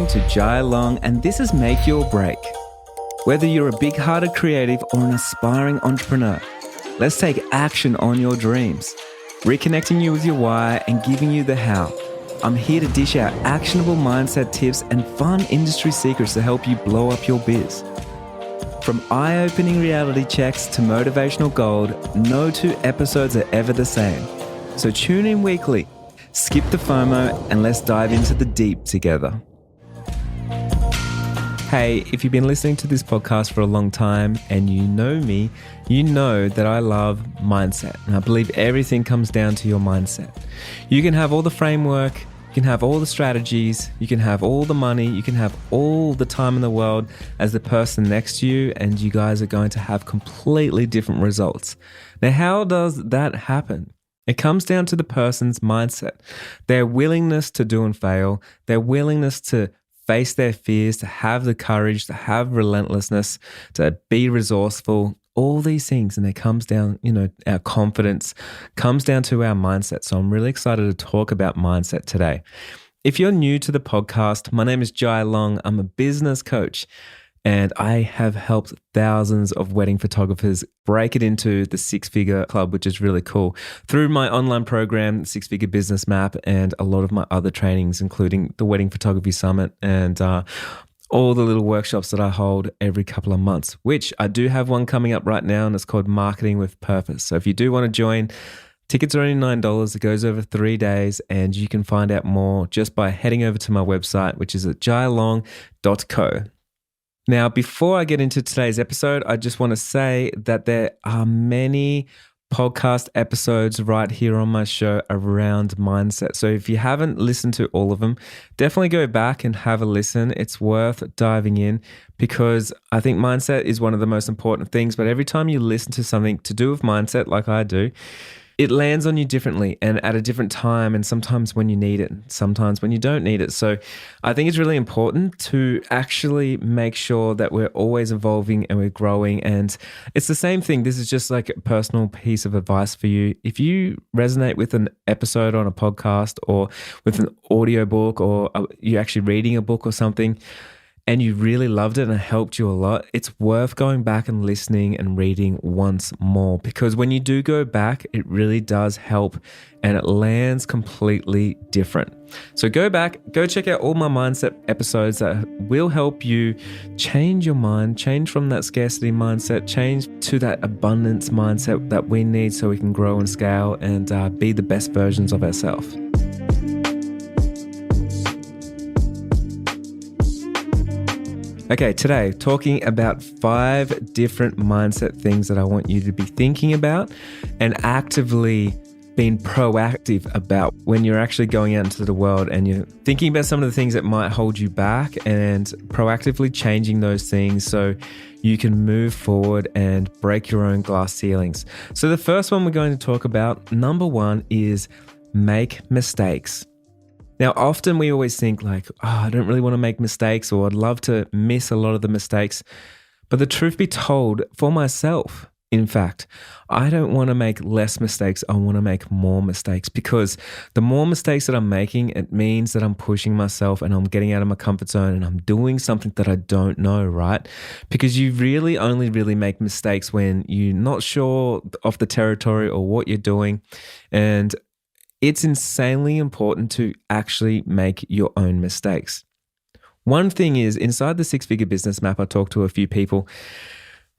listening to Jai Long, and this is Make Your Break. Whether you're a big-hearted creative or an aspiring entrepreneur, let's take action on your dreams, reconnecting you with your why and giving you the how. I'm here to dish out actionable mindset tips and fun industry secrets to help you blow up your biz. From eye-opening reality checks to motivational gold, no two episodes are ever the same. So tune in weekly, skip the FOMO, and let's dive into the deep together. Hey, if you've been listening to this podcast for a long time and you know me, you know that I love mindset. And I believe everything comes down to your mindset. You can have all the framework, you can have all the strategies, you can have all the money, you can have all the time in the world as the person next to you, and you guys are going to have completely different results. Now, how does that happen? It comes down to the person's mindset, their willingness to do and fail, their willingness to face their fears, to have the courage, to have relentlessness, to be resourceful, all these things. And it comes down, our confidence comes down to our mindset. So I'm really excited to talk about mindset today. If you're new to the podcast, my name is Jai Long. I'm a business coach, and I have helped thousands of wedding photographers break it into the six-figure club, which is really cool, through my online program, Six-Figure Business Map, and a lot of my other trainings, including the Wedding Photography Summit and all the little workshops that I hold every couple of months, which I do have one coming up right now, and it's called Marketing with Purpose. So if you do want to join, tickets are only $9. It goes over 3 days, and you can find out more just by heading over to my website, which is at jailong.co. Now, before I get into today's episode, I just want to say that there are many podcast episodes right here on my show around mindset. So if you haven't listened to all of them, definitely go back and have a listen. It's worth diving in because I think mindset is one of the most important things. But every time you listen to something to do with mindset, like I do, it lands on you differently and at a different time, and sometimes when you need it, sometimes when you don't need it. So I think it's really important to actually make sure that we're always evolving and we're growing. And it's the same thing. This is just like a personal piece of advice for you. If you resonate with an episode on a podcast or with an audiobook, or you're actually reading a book or something, and you really loved it and it helped you a lot, it's worth going back and listening and reading once more, because when you do go back, it really does help and it lands completely different. So go back, go check out all my mindset episodes that will help you change your mind, change from that scarcity mindset, change to that abundance mindset that we need so we can grow and scale and be the best versions of ourselves. Okay, today, talking about 5 different mindset things that I want you to be thinking about and actively being proactive about when you're actually going out into the world and you're thinking about some of the things that might hold you back and proactively changing those things so you can move forward and break your own glass ceilings. So the first one we're going to talk about, number 1, is make mistakes. Now, often we always think like, I don't really want to make mistakes, or I'd love to miss a lot of the mistakes. But the truth be told, for myself, in fact, I don't want to make less mistakes. I want to make more mistakes, because the more mistakes that I'm making, it means that I'm pushing myself and I'm getting out of my comfort zone and I'm doing something that I don't know, right? Because you really only really make mistakes when you're not sure of the territory or what you're doing. And it's insanely important to actually make your own mistakes. One thing is, inside the Six-Figure Business Map, I talked to a few people,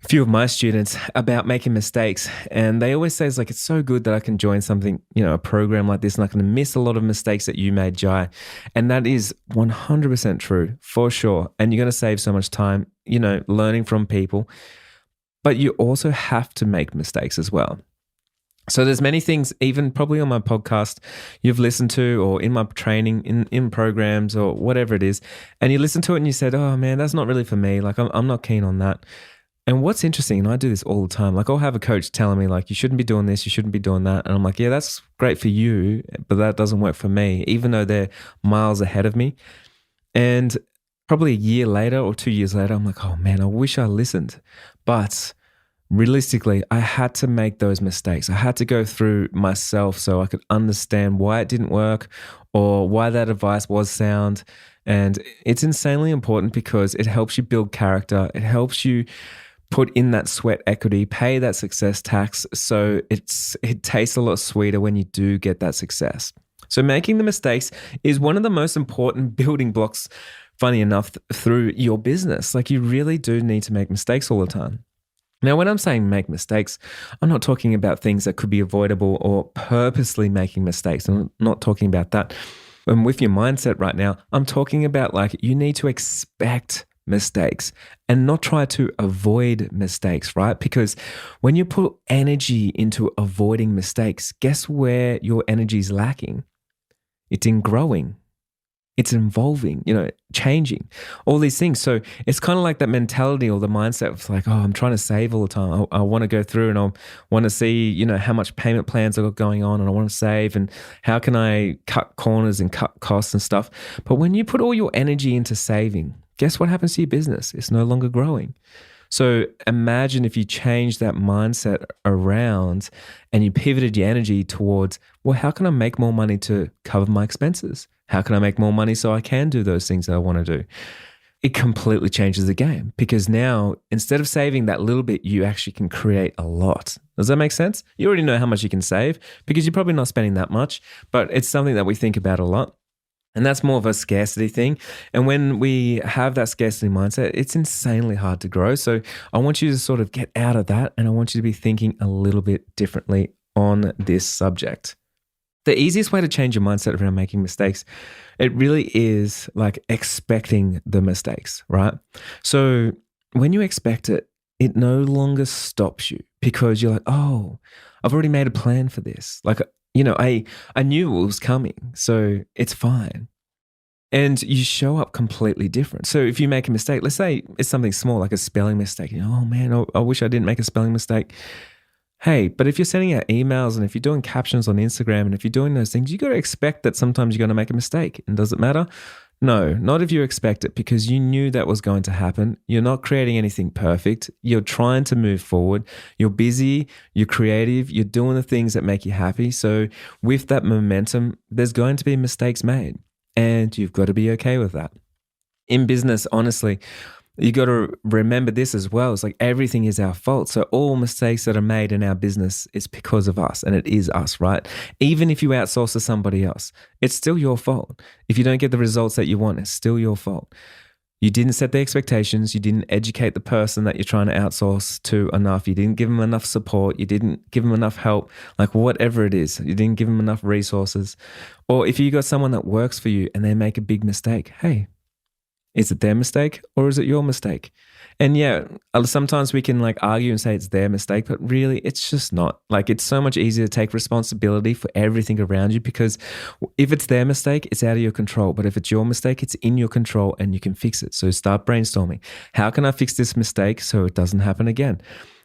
a few of my students, about making mistakes. And they always say, it's so good that I can join something, a program like this, and I can miss a lot of mistakes that you made, Jai. And that is 100% true, for sure. And you're going to save so much time, learning from people. But you also have to make mistakes as well. So there's many things, even probably on my podcast, you've listened to, or in my training, in programs, or whatever it is, and you listen to it and you said, oh man, that's not really for me. Like I'm not keen on that. And what's interesting, and I do this all the time, like I'll have a coach telling me like, you shouldn't be doing this, you shouldn't be doing that. And I'm like, yeah, that's great for you, but that doesn't work for me, even though they're miles ahead of me. And probably a year later or 2 years later, I'm like, oh man, I wish I listened. But realistically, I had to make those mistakes. I had to go through myself so I could understand why it didn't work or why that advice was sound. And it's insanely important because it helps you build character. It helps you put in that sweat equity, pay that success tax. So it tastes a lot sweeter when you do get that success. So making the mistakes is one of the most important building blocks, funny enough, through your business. Like you really do need to make mistakes all the time. Now, when I'm saying make mistakes, I'm not talking about things that could be avoidable or purposely making mistakes. I'm not talking about that. And with your mindset right now, I'm talking about like you need to expect mistakes and not try to avoid mistakes, right? Because when you put energy into avoiding mistakes, guess where your energy is lacking? It's in growing. It's evolving, changing, all these things. So it's kind of like that mentality or the mindset of like, oh, I'm trying to save all the time. I want to go through and I want to see, how much payment plans I've got going on and I want to save and how can I cut corners and cut costs and stuff. But when you put all your energy into saving, guess what happens to your business? It's no longer growing. So imagine if you change that mindset around and you pivoted your energy towards, well, how can I make more money to cover my expenses? How can I make more money so I can do those things that I want to do? It completely changes the game because now instead of saving that little bit, you actually can create a lot. Does that make sense? You already know how much you can save because you're probably not spending that much, but it's something that we think about a lot. And that's more of a scarcity thing. And when we have that scarcity mindset, it's insanely hard to grow. So I want you to sort of get out of that and I want you to be thinking a little bit differently on this subject. The easiest way to change your mindset around making mistakes, it really is like expecting the mistakes, right? So when you expect it, it no longer stops you because you're like, oh, I've already made a plan for this. Like, I knew it was coming, so it's fine. And you show up completely different. So if you make a mistake, let's say it's something small, like a spelling mistake. Oh man, I wish I didn't make a spelling mistake. Hey, but if you're sending out emails and if you're doing captions on Instagram and if you're doing those things, you got to expect that sometimes you're going to make a mistake. And does it matter? No, not if you expect it because you knew that was going to happen. You're not creating anything perfect. You're trying to move forward. You're busy. You're creative. You're doing the things that make you happy. So with that momentum, there's going to be mistakes made and you've got to be okay with that. In business, honestly, you got to remember this as well. It's like everything is our fault. So all mistakes that are made in our business is because of us and it is us, right? Even if you outsource to somebody else, it's still your fault. If you don't get the results that you want, it's still your fault. You didn't set the expectations. You didn't educate the person that you're trying to outsource to enough. You didn't give them enough support. You didn't give them enough help, like whatever it is. You didn't give them enough resources. Or if you got someone that works for you and they make a big mistake, hey, is it their mistake or is it your mistake? And yeah, sometimes we can like argue and say it's their mistake, but really it's just not. Like it's so much easier to take responsibility for everything around you because if it's their mistake, it's out of your control. But if it's your mistake, it's in your control and you can fix it. So start brainstorming. How can I fix this mistake so it doesn't happen again?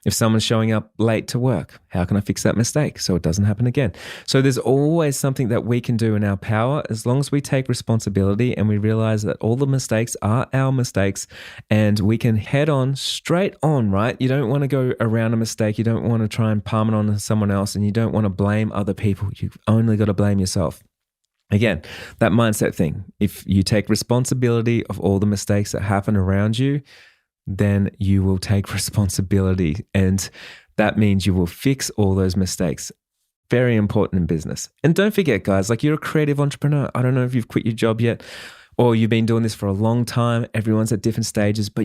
If someone's showing up late to work, how can I fix that mistake so it doesn't happen again? So there's always something that we can do in our power as long as we take responsibility and we realize that all the mistakes are our mistakes and we can head on straight on, right? You don't want to go around a mistake. You don't want to try and palm it on to someone else and you don't want to blame other people. You've only got to blame yourself. Again, that mindset thing. If you take responsibility of all the mistakes that happen around you, then you will take responsibility and that means you will fix all those mistakes. Very important in business. And don't forget, guys, like you're a creative entrepreneur. I don't know if you've quit your job yet or you've been doing this for a long time. Everyone's at different stages, but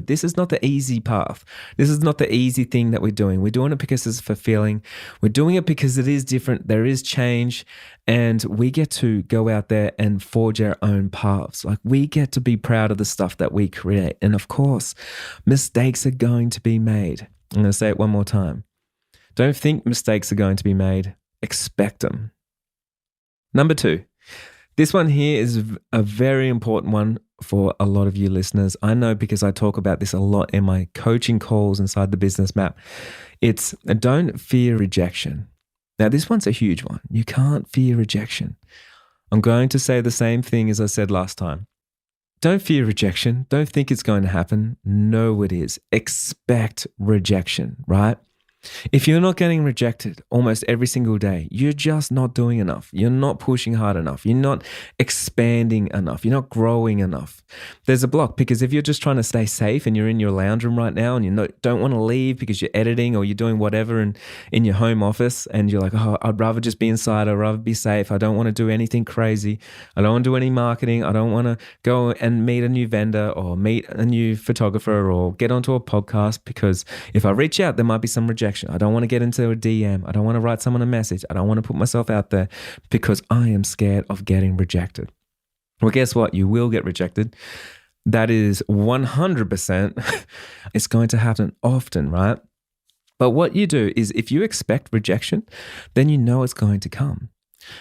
this is not the easy path. This is not the easy thing that we're doing. We're doing it because it's fulfilling. We're doing it because it is different. There is change and we get to go out there and forge our own paths. Like we get to be proud of the stuff that we create. And of course, mistakes are going to be made. I'm going to say it one more time. Don't think mistakes are going to be made. Expect them. Number 2. This one here is a very important one for a lot of you listeners. I know because I talk about this a lot in my coaching calls inside the Business Map. It's don't fear rejection. Now, this one's a huge one. You can't fear rejection. I'm going to say the same thing as I said last time. Don't fear rejection. Don't think it's going to happen. Know it is. Expect rejection, right? If you're not getting rejected almost every single day, you're just not doing enough. You're not pushing hard enough. You're not expanding enough. You're not growing enough. There's a block because if you're just trying to stay safe and you're in your lounge room right now and you don't want to leave because you're editing or you're doing whatever in your home office and you're like, oh, I'd rather just be inside. I'd rather be safe. I don't want to do anything crazy. I don't want to do any marketing. I don't want to go and meet a new vendor or meet a new photographer or get onto a podcast because if I reach out, there might be some rejection. I don't want to get into a DM. I don't want to write someone a message. I don't want to put myself out there because I am scared of getting rejected. Well, guess what? You will get rejected. That is 100%. It's going to happen often, right? But what you do is if you expect rejection, then you know it's going to come.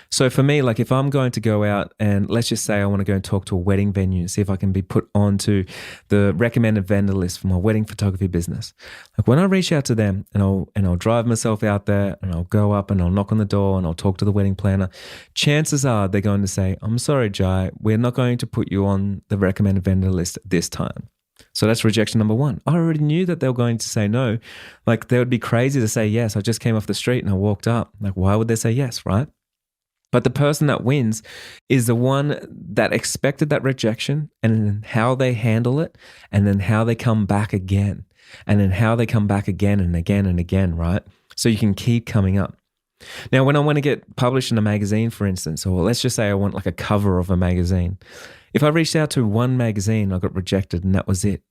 So for me, like if I'm going to go out and let's just say I want to go and talk to a wedding venue and see if I can be put onto the recommended vendor list for my wedding photography business. Like when I reach out to them and I'll drive myself out there and I'll go up and I'll knock on the door and I'll talk to the wedding planner, chances are they're going to say, I'm sorry, Jai, we're not going to put you on the recommended vendor list this time. So that's rejection number one. I already knew that they were going to say no. Like they would be crazy to say yes. I just came off the street and I walked up. Like why would they say yes, right? But the person that wins is the one that expected that rejection and then how they handle it and then how they come back again and then how they come back again and again and again, right? So you can keep coming up. Now, when I want to get published in a magazine, for instance, or let's just say I want like a cover of a magazine, if I reached out to one magazine, I got rejected and that was it,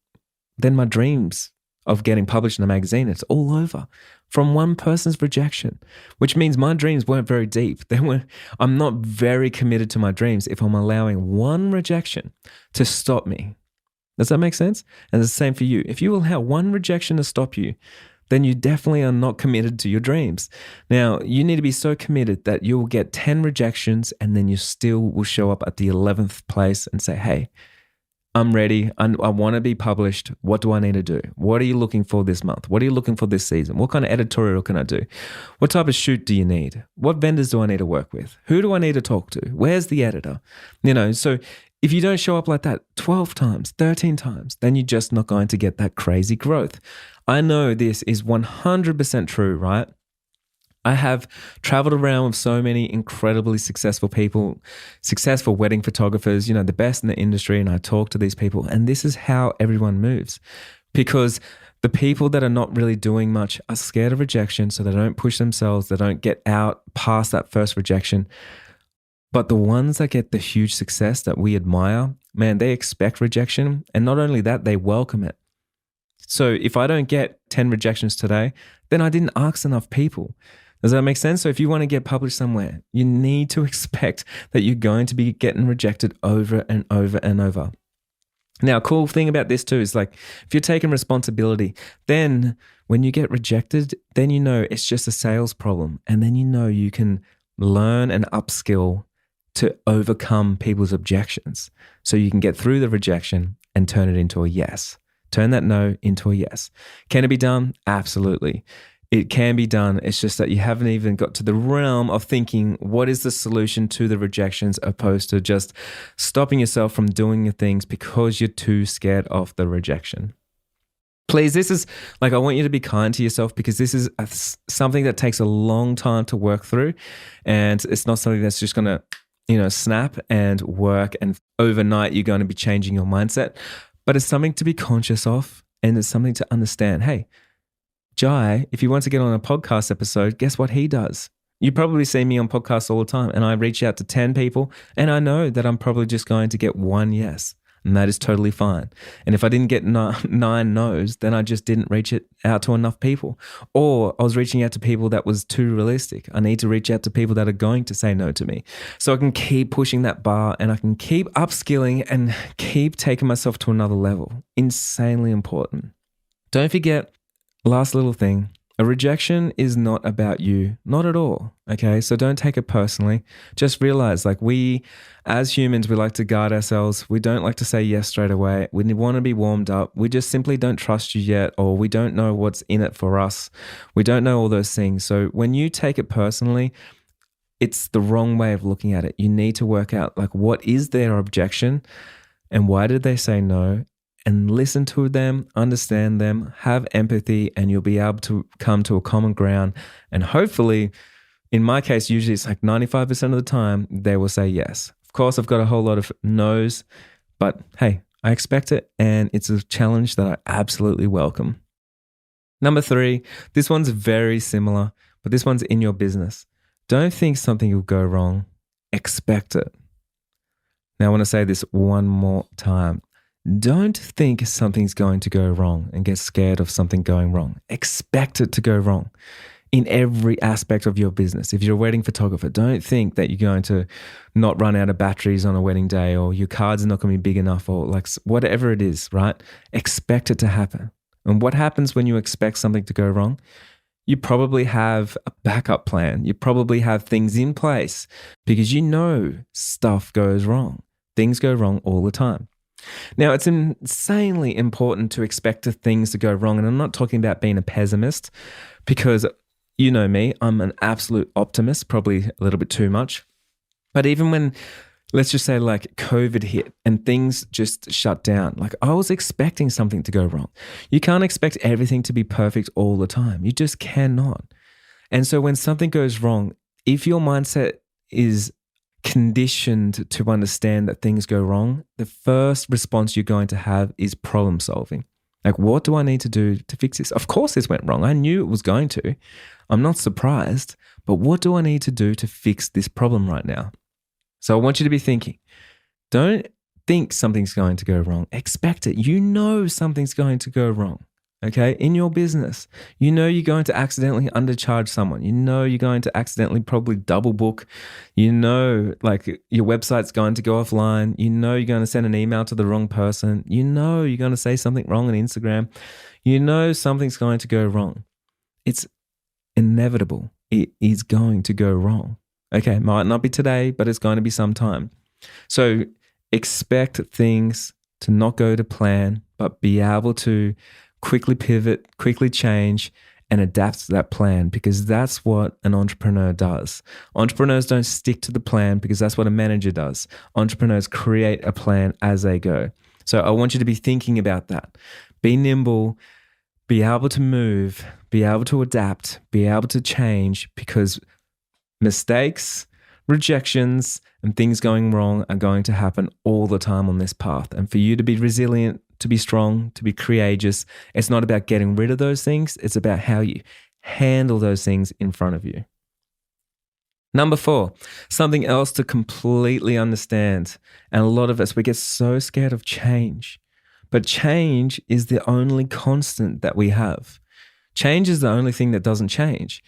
then my dreams of getting published in a magazine, it's all over from one person's rejection, which means my dreams weren't very deep. I'm not very committed to my dreams if I'm allowing one rejection to stop me. Does that make sense? And it's the same for you. If you allow one rejection to stop you, then you definitely are not committed to your dreams. Now, you need to be so committed that you will get 10 rejections and then you still will show up at the 11th place and say, hey, I'm ready. I want to be published. What do I need to do? What are you looking for this month? What are you looking for this season? What kind of editorial can I do? What type of shoot do you need? What vendors do I need to work with? Who do I need to talk to? Where's the editor? So if you don't show up like that 12 times, 13 times, then you're just not going to get that crazy growth. I know this is 100% true, right? I have traveled around with so many incredibly successful people, successful wedding photographers, the best in the industry. And I talk to these people and this is how everyone moves because the people that are not really doing much are scared of rejection. So they don't push themselves. They don't get out past that first rejection. But the ones that get the huge success that we admire, man, they expect rejection. And not only that, they welcome it. So if I don't get 10 rejections today, then I didn't ask enough people. Does that make sense? So if you want to get published somewhere, you need to expect that you're going to be getting rejected over and over and over. Now, cool thing about this too is like, if you're taking responsibility, then when you get rejected, then it's just a sales problem. And then you can learn and upskill to overcome people's objections. So you can get through the rejection and turn it into a yes. Turn that no into a yes. Can it be done? Absolutely. It can be done. It's just that you haven't even got to the realm of thinking, what is the solution to the rejections, opposed to just stopping yourself from doing the things because you're too scared of the rejection. Please, this is like, I want you to be kind to yourself because this is something that takes a long time to work through. And it's not something that's just going to, snap and work and overnight you're going to be changing your mindset. But it's something to be conscious of and it's something to understand. Hey, Jai, if he wants to get on a podcast episode, guess what he does? You probably see me on podcasts all the time and I reach out to 10 people and I know that I'm probably just going to get one yes. And that is totally fine. And if I didn't get 9 no's, then I just didn't reach it out to enough people. Or I was reaching out to people that was too realistic. I need to reach out to people that are going to say no to me. So I can keep pushing that bar and I can keep upskilling and keep taking myself to another level. Insanely important. Don't forget, last little thing, a rejection is not about you, not at all, okay? So don't take it personally. Just realize, like, we, as humans, we like to guard ourselves. We don't like to say yes straight away. We want to be warmed up. We just simply don't trust you yet, or we don't know what's in it for us. We don't know all those things. So when you take it personally, it's the wrong way of looking at it. You need to work out, like, what is their objection? and why did they say no, and listen to them, understand them, have empathy, and you'll be able to come to a common ground. And hopefully, in my case, usually it's like 95% of the time, they will say yes. Of course, I've got a whole lot of no's, but hey, I expect it, and it's a challenge that I absolutely welcome. Number 3, this one's very similar, but this one's in your business. Don't think something will go wrong. Expect it. Now, I want to say this one more time. Don't think something's going to go wrong and get scared of something going wrong. Expect it to go wrong in every aspect of your business. If you're a wedding photographer, don't think that you're going to not run out of batteries on a wedding day, or your cards are not going to be big enough, or like whatever it is, right? Expect it to happen. And what happens when you expect something to go wrong? You probably have a backup plan. You probably have things in place because you know stuff goes wrong. Things go wrong all the time. Now, it's insanely important to expect things to go wrong. And I'm not talking about being a pessimist, because you know me, I'm an absolute optimist, probably a little bit too much. But even when, let's just say like COVID hit and things just shut down, like I was expecting something to go wrong. You can't expect everything to be perfect all the time. You just cannot. And so when something goes wrong, if your mindset is conditioned to understand that things go wrong, the first response you're going to have is problem solving. Like, what do I need to do to fix this? Of course this went wrong. I knew it was going to. I'm not surprised, but what do I need to do to fix this problem right now? So I want you to be thinking. Don't think something's going to go wrong. Expect it. You know something's going to go wrong. Okay, in your business, you know you're going to accidentally undercharge someone. You know you're going to accidentally probably double book. You know, like your website's going to go offline. You know you're going to send an email to the wrong person. You know you're going to say something wrong on Instagram. You know something's going to go wrong. It's inevitable. It is going to go wrong. Okay, might not be today, but it's going to be sometime. So expect things to not go to plan, but be able to quickly pivot, quickly change, and adapt to that plan, because that's what an entrepreneur does. Entrepreneurs don't stick to the plan because that's what a manager does. Entrepreneurs create a plan as they go. So I want you to be thinking about that. Be nimble, be able to move, be able to adapt, be able to change, because mistakes, rejections, and things going wrong are going to happen all the time on this path. And for you to be resilient, to be strong, to be courageous, it's not about getting rid of those things. It's about how you handle those things in front of you. Number 4, something else to completely understand. And a lot of us, we get so scared of change. But change is the only constant that we have. Change is the only thing that doesn't change.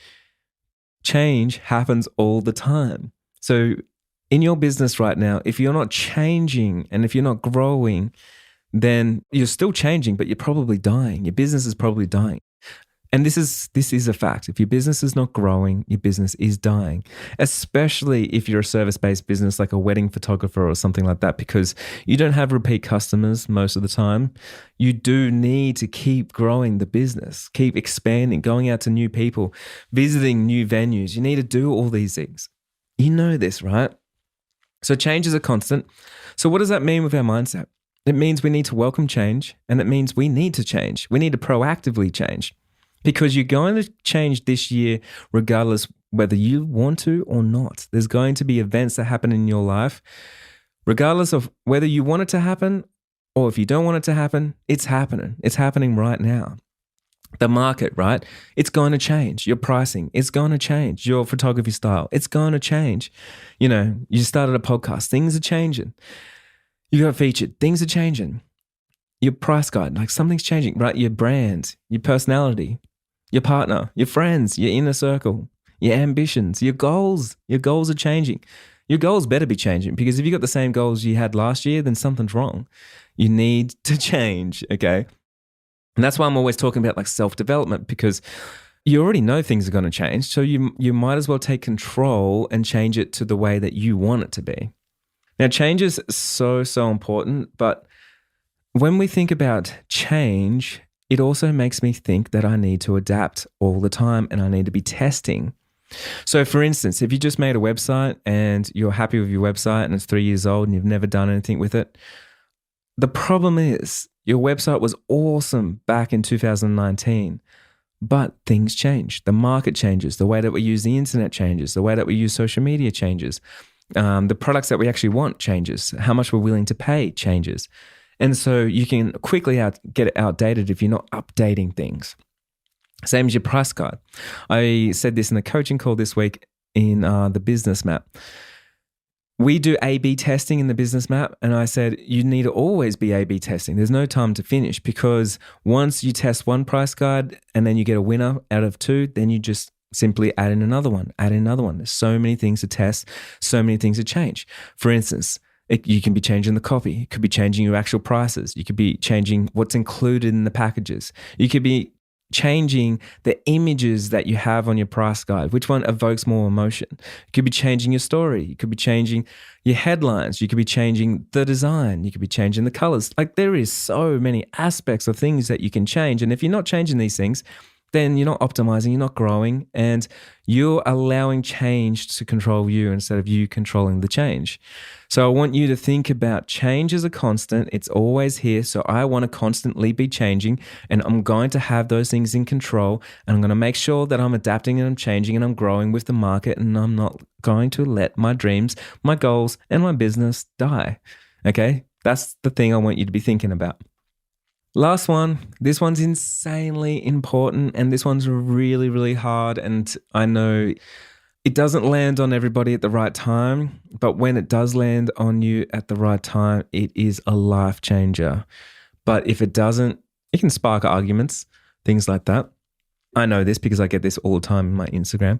Change happens all the time. So in your business right now, if you're not changing and if you're not growing, then you're still changing, but you're probably dying. Your business is probably dying. And this is a fact. If your business is not growing, your business is dying, especially if you're a service-based business like a wedding photographer or something like that, because you don't have repeat customers most of the time. You do need to keep growing the business, keep expanding, going out to new people, visiting new venues. You need to do all these things. You know this, right? So change is a constant. So what does that mean with our mindset? It means we need to welcome change, and it means we need to change. We need to proactively change, because you're going to change this year regardless whether you want to or not. There's going to be events that happen in your life, regardless of whether you want it to happen or if you don't want it to happen, it's happening. It's happening right now. The market, right? It's going to change. Your pricing, it's going to change. Your photography style, it's going to change. You know, you started a podcast, things are changing. You got featured, things are changing. Your price guide, like something's changing, right? Your brand, your personality, your partner, your friends, your inner circle, your ambitions, your goals are changing. Your goals better be changing, because if you got the same goals you had last year, then something's wrong. You need to change, okay? And that's why I'm always talking about like self-development, because you already know things are going to change. So you might as well take control and change it to the way that you want it to be. Now, change is so important, but when we think about change, it also makes me think that I need to adapt all the time and I need to be testing. So for instance, if you just made a website and you're happy with your website and it's 3 years old and you've never done anything with it, The problem is your website was awesome back in 2019, but things change. The market changes. The way that we use the internet changes. The way that we use social media changes. The products that we actually want changes. How much we're willing to pay changes. And so you can quickly get outdated if you're not updating things. Same as your price guide. I said this in the coaching call this week in the business map. We do A/B testing in the business map, and I said you need to always be A/B testing. There's no time to finish, because once you test one price guide and then you get a winner out of two, then you just simply add in another one. There's so many things to test, so many things to change. For instance, you can be changing the copy. You could be changing your actual prices. You could be changing what's included in the packages. You could be changing the images that you have on your price guide. Which one evokes more emotion? You could be changing your story. You could be changing your headlines. You could be changing the design. You could be changing the colors. Like, there is so many aspects of things that you can change. And if you're not changing these things, then you're not optimizing, you're not growing, and you're allowing change to control you instead of you controlling the change. So I want you to think about change as a constant. It's always here. So I want to constantly be changing, and I'm going to have those things in control, and I'm going to make sure that I'm adapting and I'm changing and I'm growing with the market, and I'm not going to let my dreams, my goals, and my business die. Okay? That's the thing I want you to be thinking about. Last one, this one's insanely important, and this one's really, really hard, and I know it doesn't land on everybody at the right time, but when it does land on you at the right time, it is a life changer. But if it doesn't, it can spark arguments, things like that. I know this because I get this all the time in my Instagram.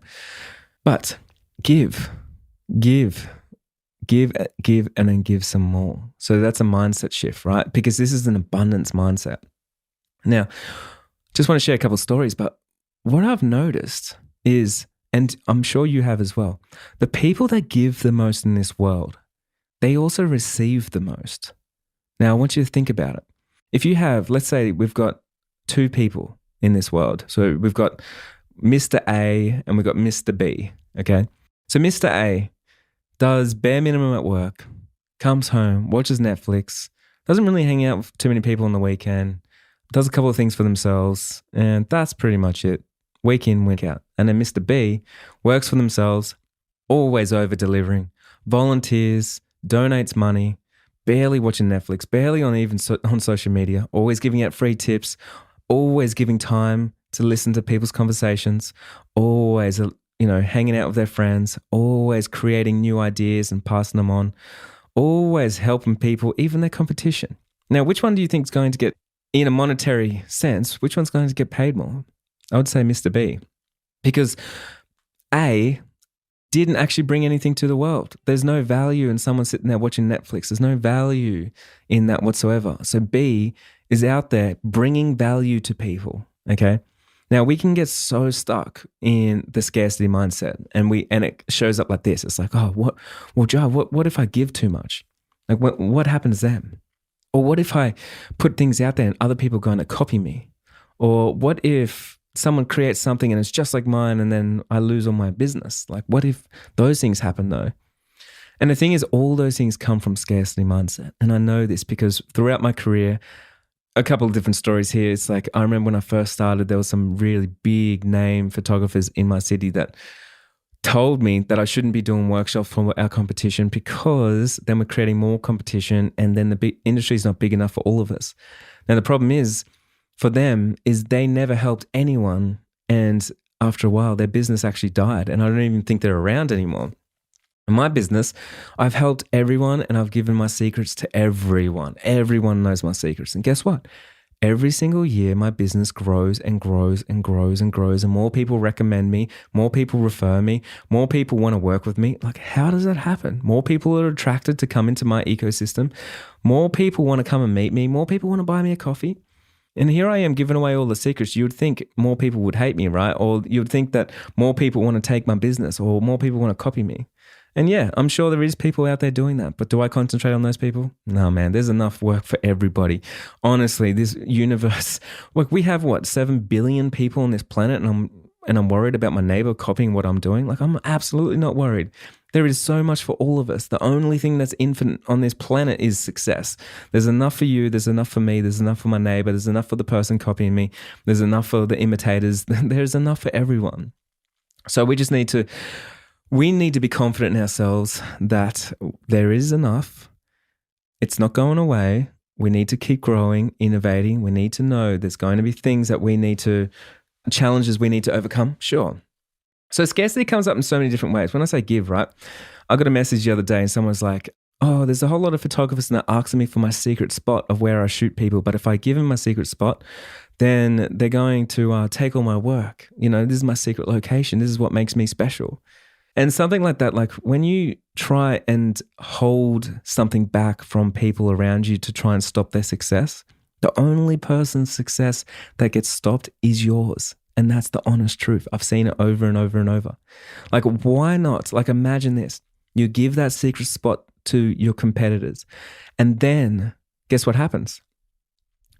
But give, and then give some more. So that's a mindset shift, right? Because this is an abundance mindset. Now, just want to share a couple of stories, but what I've noticed is, and I'm sure you have as well, the people that give the most in this world, they also receive the most. Now, I want you to think about it. If you have, let's say we've got two people in this world. So we've got Mr. A and we've got Mr. B, okay? So Mr. A does bare minimum at work, comes home, watches Netflix, doesn't really hang out with too many people on the weekend, does a couple of things for themselves, and that's pretty much it. Week in, week out. And then Mr. B works for themselves, always over-delivering, volunteers, donates money, barely watching Netflix, barely on social media, always giving out free tips, always giving time to listen to people's conversations, always hanging out with their friends, always creating new ideas and passing them on, always helping people, even their competition. Now, which one do you think is going to get, in a monetary sense, which one's going to get paid more? I would say Mr. B, because A didn't actually bring anything to the world. There's no value in someone sitting there watching Netflix. There's no value in that whatsoever. So B is out there bringing value to people, okay? Now, we can get so stuck in the scarcity mindset, and it shows up like this. It's like, what if I give too much? Like, what happens then? Or what if I put things out there and other people are going to copy me? Or what if someone creates something and it's just like mine and then I lose all my business? Like, what if those things happen though? And the thing is, all those things come from scarcity mindset. And I know this because throughout my career, a couple of different stories here. It's like, I remember when I first started, there was some really big name photographers in my city that told me that I shouldn't be doing workshops for our competition because then we're creating more competition and then the industry is not big enough for all of us. Now, the problem is for them is they never helped anyone, and after a while, their business actually died, and I don't even think they're around anymore. In my business, I've helped everyone and I've given my secrets to everyone. Everyone knows my secrets. And guess what? Every single year, my business grows and grows and grows and grows, and more people recommend me, more people refer me, more people want to work with me. Like, how does that happen? More people are attracted to come into my ecosystem. More people want to come and meet me. More people want to buy me a coffee. And here I am giving away all the secrets. You would think more people would hate me, right? Or you would think that more people want to take my business or more people want to copy me. And yeah, I'm sure there is people out there doing that, but do I concentrate on those people? No, man, there's enough work for everybody. Honestly, this universe, look, we have 7 billion people on this planet, and I'm worried about my neighbor copying what I'm doing. Like, I'm absolutely not worried. There is so much for all of us. The only thing that's infinite on this planet is success. There's enough for you. There's enough for me. There's enough for my neighbor. There's enough for the person copying me. There's enough for the imitators. There's enough for everyone. So we need to be confident in ourselves that there is enough. It's not going away. We need to keep growing, innovating. We need to know there's going to be things that challenges we need to overcome. Sure. So scarcity comes up in so many different ways. When I say give, right? I got a message the other day and someone's like, oh, there's a whole lot of photographers that are asking me for my secret spot of where I shoot people. But if I give them my secret spot, then they're going to take all my work. This is my secret location. This is what makes me special. And something like that, like when you try and hold something back from people around you to try and stop their success, the only person's success that gets stopped is yours. And that's the honest truth. I've seen it over and over and over. Like, why not? Like, imagine this. You give that secret spot to your competitors. And then guess what happens?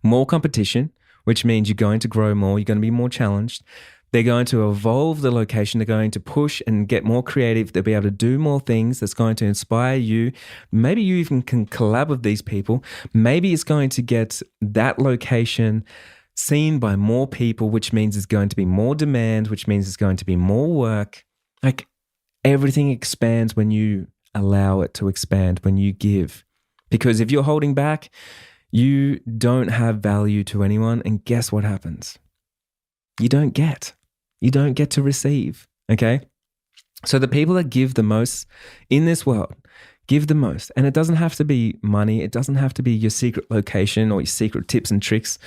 More competition, which means you're going to grow more. You're going to be more challenged. They're going to evolve the location. They're going to push and get more creative. They'll be able to do more things that's going to inspire you. Maybe you even can collab with these people. Maybe it's going to get that location seen by more people, which means there's going to be more demand, which means there's going to be more work. Like, everything expands when you allow it to expand, when you give. Because if you're holding back, you don't have value to anyone. And guess what happens? You don't get to receive. Okay. So the people that give the most in this world, give the most. And it doesn't have to be money. It doesn't have to be your secret location or your secret tips and tricks.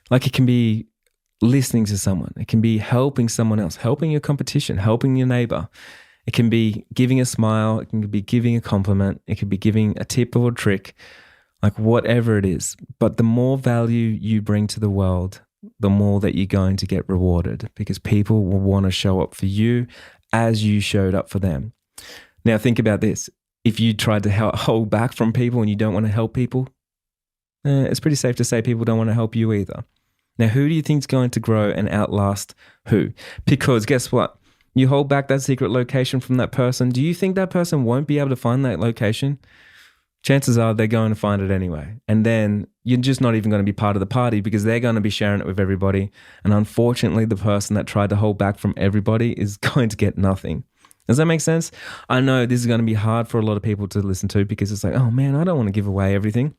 Like, it can be listening to someone. It can be helping someone else, helping your competition, helping your neighbor. It can be giving a smile. It can be giving a compliment. It could be giving a tip or a trick, like whatever it is. But the more value you bring to the world, the more that you're going to get rewarded, because people will want to show up for you as you showed up for them. Now, think about this. If you tried to hold back from people and you don't want to help people, it's pretty safe to say people don't want to help you either. Now, who do you think is going to grow and outlast who? Because guess what? You hold back that secret location from that person. Do you think that person won't be able to find that location? Chances are they're going to find it anyway. And then you're just not even going to be part of the party because they're going to be sharing it with everybody. And unfortunately, the person that tried to hold back from everybody is going to get nothing. Does that make sense? I know this is going to be hard for a lot of people to listen to because it's like, oh man, I don't want to give away everything.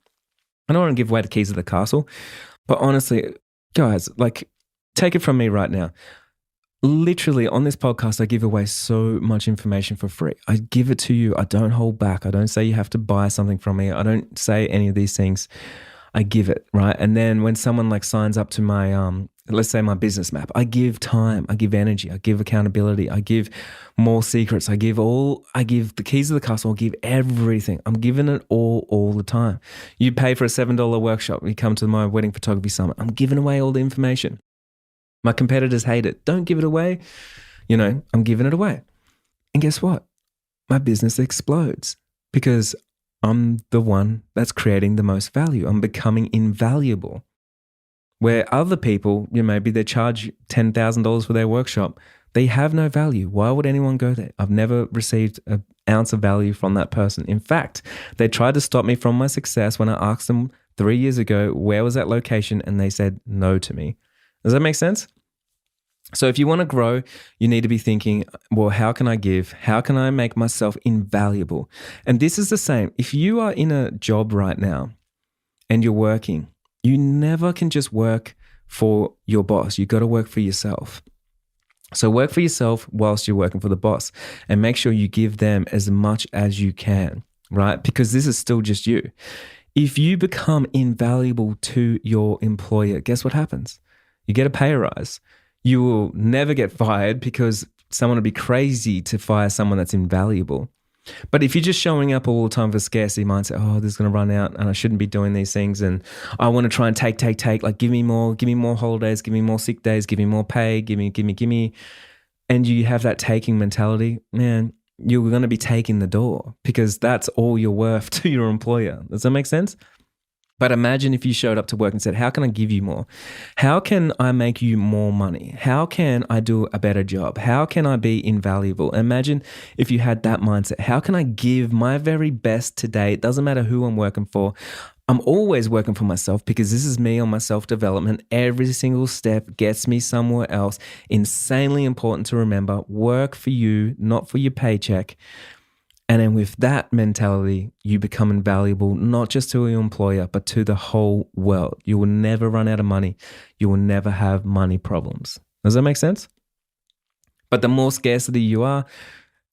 I don't want to give away the keys of the castle. But honestly, guys, like, take it from me right now. Literally on this podcast, I give away so much information for free. I give it to you. I don't hold back. I don't say you have to buy something from me. I don't say any of these things. I give it, right? And then when someone like signs up to my, let's say my business map, I give time, I give energy, I give accountability, I give more secrets, I give the keys of the castle, I give everything. I'm giving it all the time. You pay for a $7 workshop, you come to my wedding photography summit, I'm giving away all the information. My competitors hate it. Don't give it away. I'm giving it away. And guess what? My business explodes because I'm the one that's creating the most value. I'm becoming invaluable. Where other people, maybe they charge $10,000 for their workshop, they have no value. Why would anyone go there? I've never received an ounce of value from that person. In fact, they tried to stop me from my success when I asked them 3 years ago, where was that location? And they said no to me. Does that make sense? So if you want to grow, you need to be thinking, well, how can I give? How can I make myself invaluable? And this is the same. If you are in a job right now and you're working, you never can just work for your boss. You got to work for yourself. So work for yourself whilst you're working for the boss and make sure you give them as much as you can, right? Because this is still just you. If you become invaluable to your employer, guess what happens? You get a pay rise. You will never get fired because someone would be crazy to fire someone that's invaluable. But if you're just showing up all the time for scarcity mindset, oh, this is going to run out and I shouldn't be doing these things and I want to try and take, like give me more holidays, give me more sick days, give me more pay, give me. And you have that taking mentality, man, you're going to be taking the door because that's all you're worth to your employer. Does that make sense? But imagine if you showed up to work and said, how can I give you more? How can I make you more money? How can I do a better job? How can I be invaluable? Imagine if you had that mindset. How can I give my very best today? It doesn't matter who I'm working for. I'm always working for myself because this is me on my self-development. Every single step gets me somewhere else. Insanely important to remember. Work for you, not for your paycheck. And then with that mentality, you become invaluable, not just to your employer, but to the whole world. You will never run out of money. You will never have money problems. Does that make sense? But the more scarcity you are,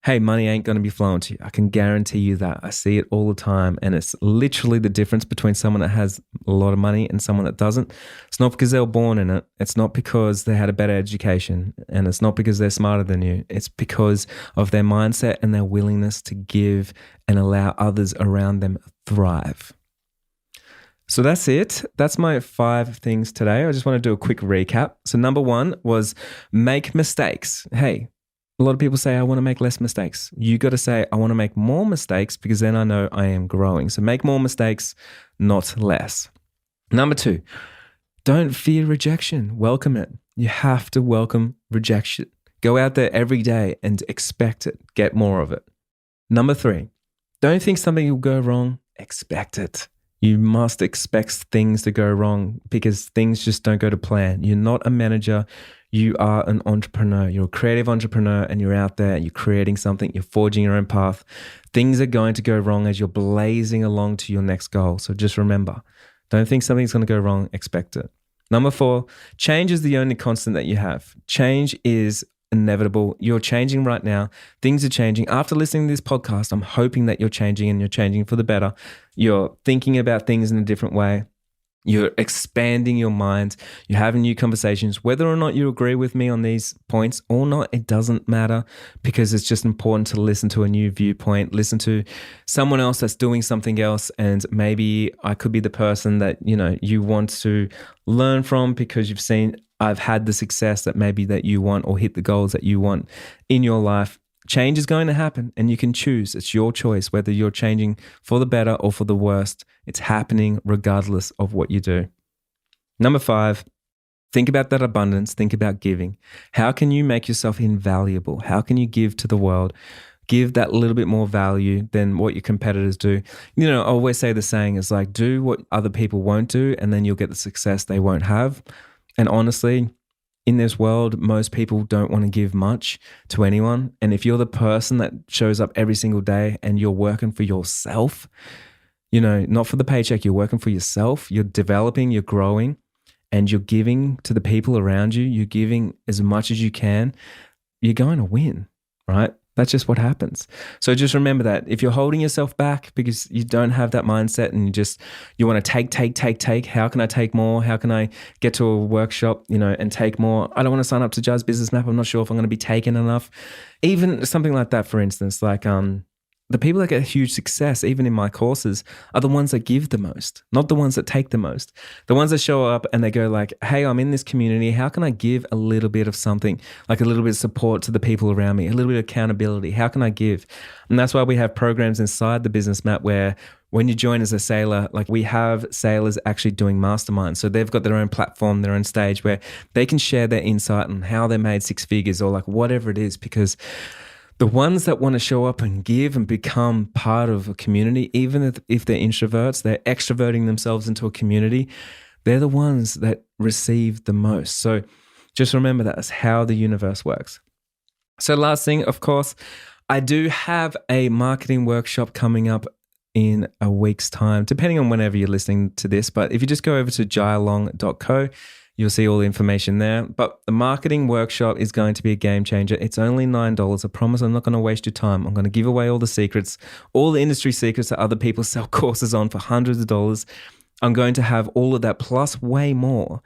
hey, money ain't going to be flowing to you. I can guarantee you that. I see it all the time. And it's literally the difference between someone that has a lot of money and someone that doesn't. It's not because they were born in it. It's not because they had a better education. And it's not because they're smarter than you. It's because of their mindset and their willingness to give and allow others around them thrive. So that's it. That's my 5 things today. I just want to do a quick recap. So number 1 was make mistakes. Hey, a lot of people say, I want to make less mistakes. You got to say, I want to make more mistakes because then I know I am growing. So make more mistakes, not less. Number 2, don't fear rejection. Welcome it. You have to welcome rejection. Go out there every day and expect it. Get more of it. Number 3, don't think something will go wrong. Expect it. You must expect things to go wrong because things just don't go to plan. You're not a manager. You are an entrepreneur. You're a creative entrepreneur and you're out there and you're creating something. You're forging your own path. Things are going to go wrong as you're blazing along to your next goal. So just remember, don't think something's going to go wrong. Expect it. Number 4, change is the only constant that you have. Change is inevitable. You're changing right now. Things are changing. After listening to this podcast, I'm hoping that you're changing and you're changing for the better. You're thinking about things in a different way. You're expanding your mind. You're having new conversations. Whether or not you agree with me on these points or not, it doesn't matter because it's just important to listen to a new viewpoint, listen to someone else that's doing something else. And maybe I could be the person that, you want to learn from because you've seen I've had the success that maybe that you want or hit the goals that you want in your life. Change is going to happen and you can choose. It's your choice whether you're changing for the better or for the worst. It's happening regardless of what you do. Number 5, think about that abundance. Think about giving. How can you make yourself invaluable? How can you give to the world? Give that little bit more value than what your competitors do. I always say the saying is like, do what other people won't do and then you'll get the success they won't have. And honestly, in this world, most people don't want to give much to anyone. And if you're the person that shows up every single day and you're working for yourself, not for the paycheck, you're working for yourself, you're developing, you're growing, and you're giving to the people around you, you're giving as much as you can, you're going to win, right? That's just what happens. So just remember that if you're holding yourself back because you don't have that mindset and you want to take, how can I take more? How can I get to a workshop, and take more? I don't want to sign up to Jazz Business Map. I'm not sure if I'm going to be taken enough. Even something like that, for instance, like the people that get huge success, even in my courses, are the ones that give the most, not the ones that take the most. The ones that show up and they go like, hey, I'm in this community. How can I give a little bit of something, like a little bit of support to the people around me, a little bit of accountability? How can I give? And that's why we have programs inside the Business Map where when you join as a sailor, like we have sailors actually doing masterminds. So they've got their own platform, their own stage where they can share their insight on how they made 6 figures or like whatever it is, because the ones that want to show up and give and become part of a community, even if they're introverts, they're extroverting themselves into a community, they're the ones that receive the most. So just remember that's how the universe works. So last thing, of course, I do have a marketing workshop coming up in a week's time, depending on whenever you're listening to this. But if you just go over to jailong.co, you'll see all the information there. But the marketing workshop is going to be a game changer. It's only $9. I promise I'm not going to waste your time. I'm going to give away all the secrets, all the industry secrets that other people sell courses on for hundreds of dollars. I'm going to have all of that plus way more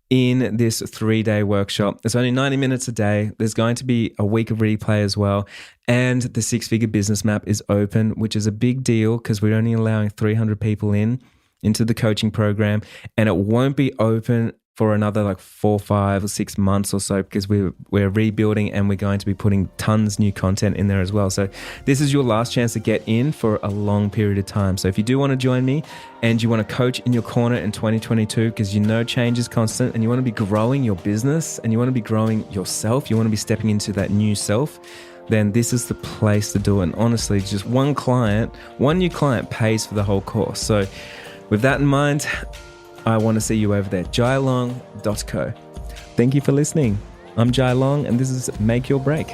in this 3-day workshop. It's only 90 minutes a day. There's going to be a week of replay as well. And the 6-figure business map is open, which is a big deal because we're only allowing 300 people into the coaching program. And it won't be open for another like 4, 5 or 6 months or so, because we're rebuilding and we're going to be putting tons new content in there as well. So this is your last chance to get in for a long period of time. So if you do want to join me and you want to coach in your corner in 2022, because you know change is constant and you want to be growing your business and you want to be growing yourself, you want to be stepping into that new self, then this is the place to do it. And honestly, just one new client pays for the whole course. So with that in mind, I want to see you over there, jailong.co. Thank you for listening. I'm Jai Long, and this is Make Your Break.